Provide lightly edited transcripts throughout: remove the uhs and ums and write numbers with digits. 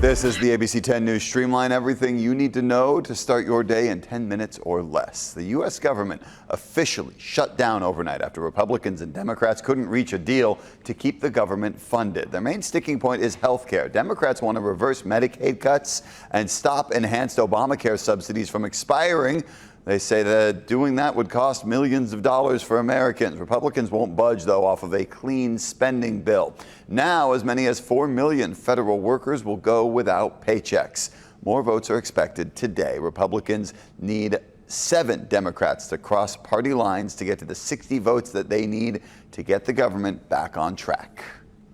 This is the ABC 10 News Streamline, everything you need to know to start your day in 10 minutes or less. The U.S. government officially shut down overnight after Republicans and Democrats couldn't reach a deal to keep the government funded. Their main sticking point is health care. Democrats want to reverse Medicaid cuts and stop enhanced Obamacare subsidies from expiring. They say that doing that would cost millions of dollars for Americans. Republicans won't budge, though, off of a clean spending bill. Now, as many as 4 million federal workers will go without paychecks. More votes are expected today. Republicans need 7 Democrats to cross party lines to get to the 60 votes that they need to get the government back on track.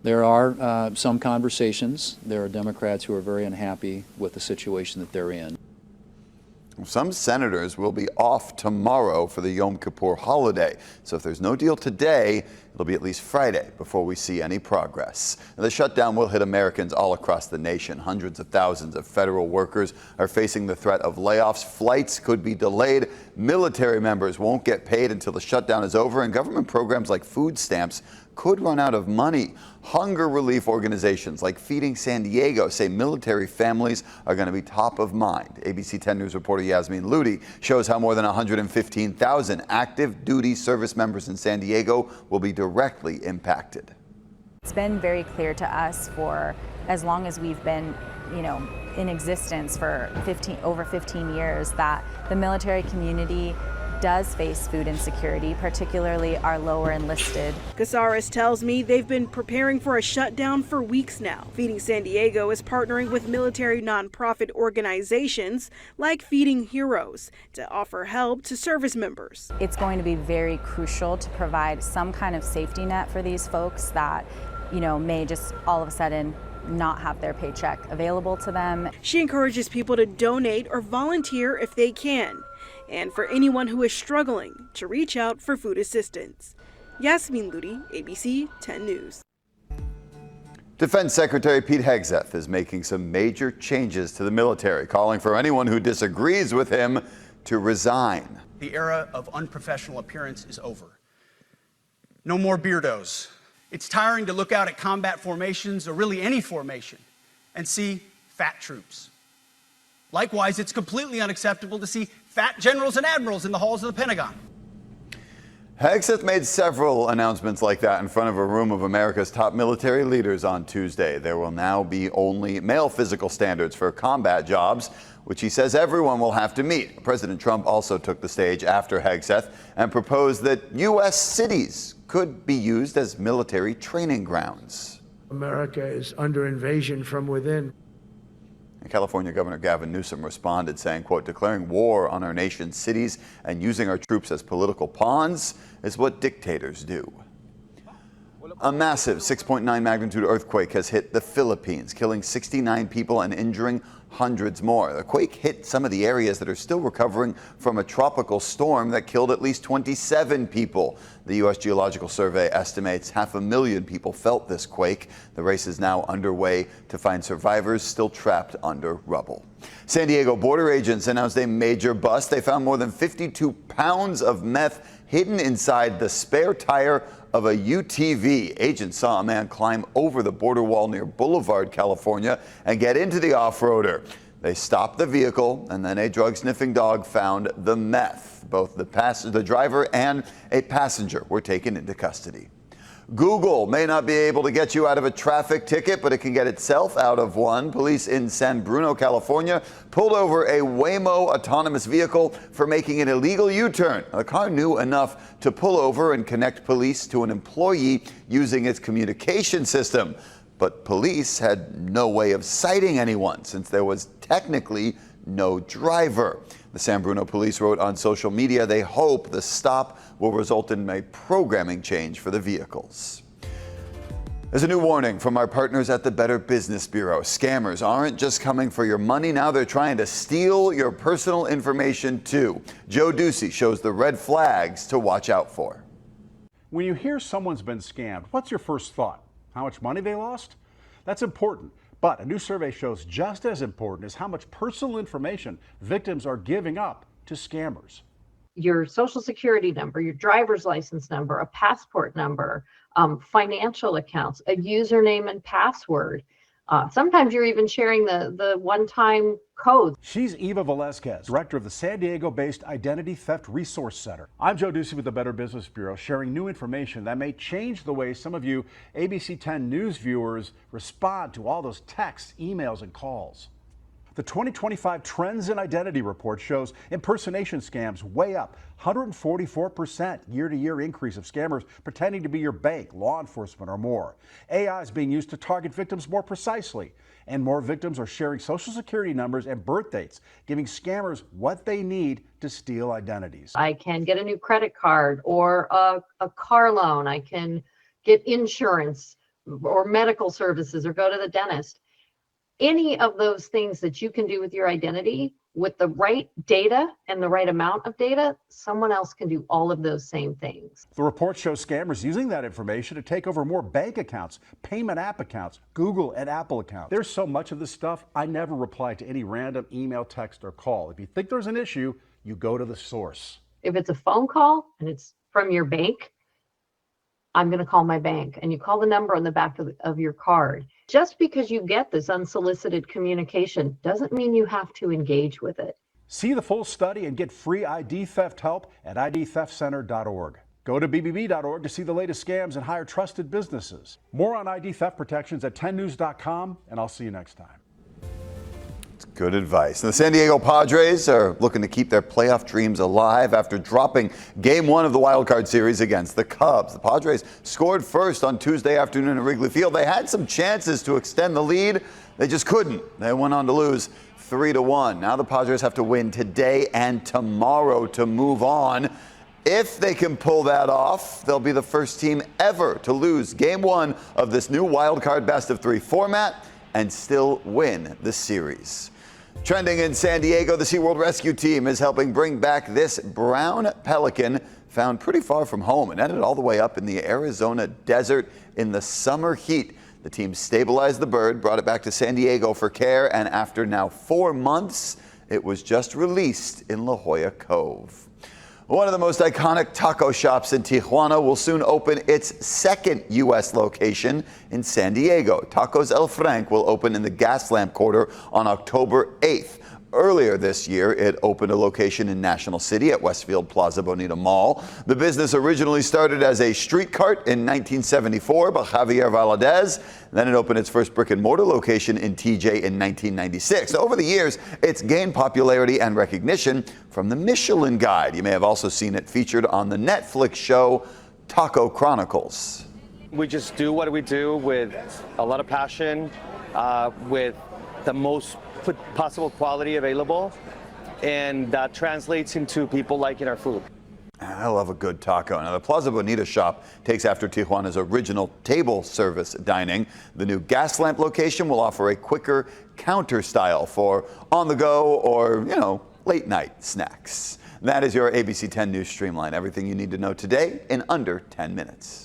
There are some conversations. There are Democrats who are very unhappy with the situation that they're in. Some senators will be off tomorrow for the Yom Kippur holiday. So if there's no deal today, it'll be at least Friday before we see any progress. And the shutdown will hit Americans all across the nation. Hundreds of thousands of federal workers are facing the threat of layoffs. Flights could be delayed. Military members won't get paid until the shutdown is over. And government programs like food stamps could run out of money. Hunger relief organizations like Feeding San Diego say military families are going to be top of mind. ABC 10 News reporter Yasmin Ludi shows how more than 115,000 active duty service members in San Diego will be directly impacted. It's been very clear to us for as long as we've been, in existence for over 15 years that the military community does face food insecurity, particularly our lower enlisted. Casares tells me they've been preparing for a shutdown for weeks now. Feeding San Diego is partnering with military nonprofit organizations like Feeding Heroes to offer help to service members. It's going to be very crucial to provide some kind of safety net for these folks that, may just all of a sudden not have their paycheck available to them. She encourages people to donate or volunteer if they can, and for anyone who is struggling to reach out for food assistance. Yasmin Ludi, ABC 10 News. Defense Secretary Pete Hegseth is making some major changes to the military, calling for anyone who disagrees with him to resign. The era of unprofessional appearance is over. No more beardos. It's tiring to look out at combat formations, or really any formation, and see fat troops. Likewise, it's completely unacceptable to see fat generals and admirals in the halls of the Pentagon. Hegseth made several announcements like that in front of a room of America's top military leaders on Tuesday. There will now be only male physical standards for combat jobs, which he says everyone will have to meet. President Trump also took the stage after Hegseth and proposed that U.S. cities could be used as military training grounds. America is under invasion from within. California Governor Gavin Newsom responded saying, quote, declaring war on our nation's cities and using our troops as political pawns is what dictators do. A massive 6.9 magnitude earthquake has hit the Philippines, killing 69 people and injuring hundreds more. The quake hit some of the areas that are still recovering from a tropical storm that killed at least 27 people. The U.S. Geological Survey estimates 500,000 people felt this quake. The race is now underway to find survivors still trapped under rubble. San Diego border agents announced a major bust. They found more than 52 pounds of meth hidden inside the spare tire of a UTV. Agents saw a man climb over the border wall near Boulevard, California, and get into the off-roader. They stopped the vehicle, and then a drug-sniffing dog found the meth. Both the driver and a passenger were taken into custody. Google may not be able to get you out of a traffic ticket, but it can get itself out of one. Police in San Bruno, California, pulled over a Waymo autonomous vehicle for making an illegal U-turn. The car knew enough to pull over and connect police to an employee using its communication system. But police had no way of citing anyone since there was technically no driver. The San Bruno police wrote on social media they hope the stop will result in a programming change for the vehicles. There's a new warning from our partners at the Better Business Bureau. Scammers aren't just coming for your money. Now they're trying to steal your personal information too. Joe Ducey shows the red flags to watch out for. When you hear someone's been scammed, what's your first thought? How much money they lost? That's important. But a new survey shows just as important is how much personal information victims are giving up to scammers. Your social security number, your driver's license number, a passport number, financial accounts, a username and password. Sometimes you're even sharing the one-time code. She's Eva Velazquez, director of the San Diego-based Identity Theft Resource Center. I'm Joe Ducey with the Better Business Bureau, sharing new information that may change the way some of you ABC 10 News viewers respond to all those texts, emails, and calls. The 2025 Trends in Identity report shows impersonation scams way up, 144% year-to-year increase of scammers pretending to be your bank, law enforcement, or more. AI is being used to target victims more precisely, and more victims are sharing social security numbers and birth dates, giving scammers what they need to steal identities. I can get a new credit card or a car loan. I can get insurance or medical services or go to the dentist. Any of those things that you can do with your identity, with the right data and the right amount of data, someone else can do all of those same things. The report shows scammers using that information to take over more bank accounts, payment app accounts, Google and Apple accounts. There's so much of this stuff, I never reply to any random email, text, or call. If you think there's an issue, you go to the source. If it's a phone call and it's from your bank, I'm going to call my bank, and you call the number on the back of your card. Just because you get this unsolicited communication doesn't mean you have to engage with it. See the full study and get free ID theft help at idtheftcenter.org. Go to bbb.org to see the latest scams and hire trusted businesses. More on ID theft protections at 10news.com, and I'll see you next time. Good advice. And the San Diego Padres are looking to keep their playoff dreams alive after dropping Game 1 of the Wild Card Series against the Cubs. The Padres scored first on Tuesday afternoon at Wrigley Field. They had some chances to extend the lead. They just couldn't. They went on to lose 3-1. Now the Padres have to win today and tomorrow to move on. If they can pull that off, they'll be the first team ever to lose Game 1 of this new Wild Card best-of-3 format and still win the series. Trending in San Diego, the SeaWorld Rescue Team is helping bring back this brown pelican found pretty far from home and ended all the way up in the Arizona desert in the summer heat. The team stabilized the bird, brought it back to San Diego for care, and after now 4 months, it was just released in La Jolla Cove. One of the most iconic taco shops in Tijuana will soon open its second U.S. location in San Diego. Tacos El Frank will open in the Gaslamp Quarter on October 8th. Earlier this year, it opened a location in National City at Westfield Plaza Bonita Mall. The business originally started as a street cart in 1974 by Javier Valadez. Then it opened its first brick and mortar location in TJ in 1996. Over the years, it's gained popularity and recognition from the Michelin Guide. You may have also seen it featured on the Netflix show Taco Chronicles. We just do what we do with a lot of passion, with the most possible quality available, and that translates into people liking our food. I love a good taco. Now, the Plaza Bonita shop takes after Tijuana's original table service dining. The new Gaslamp location will offer a quicker counter style for on the go or, late night snacks. That is your ABC 10 News Streamline. Everything you need to know today in under 10 minutes.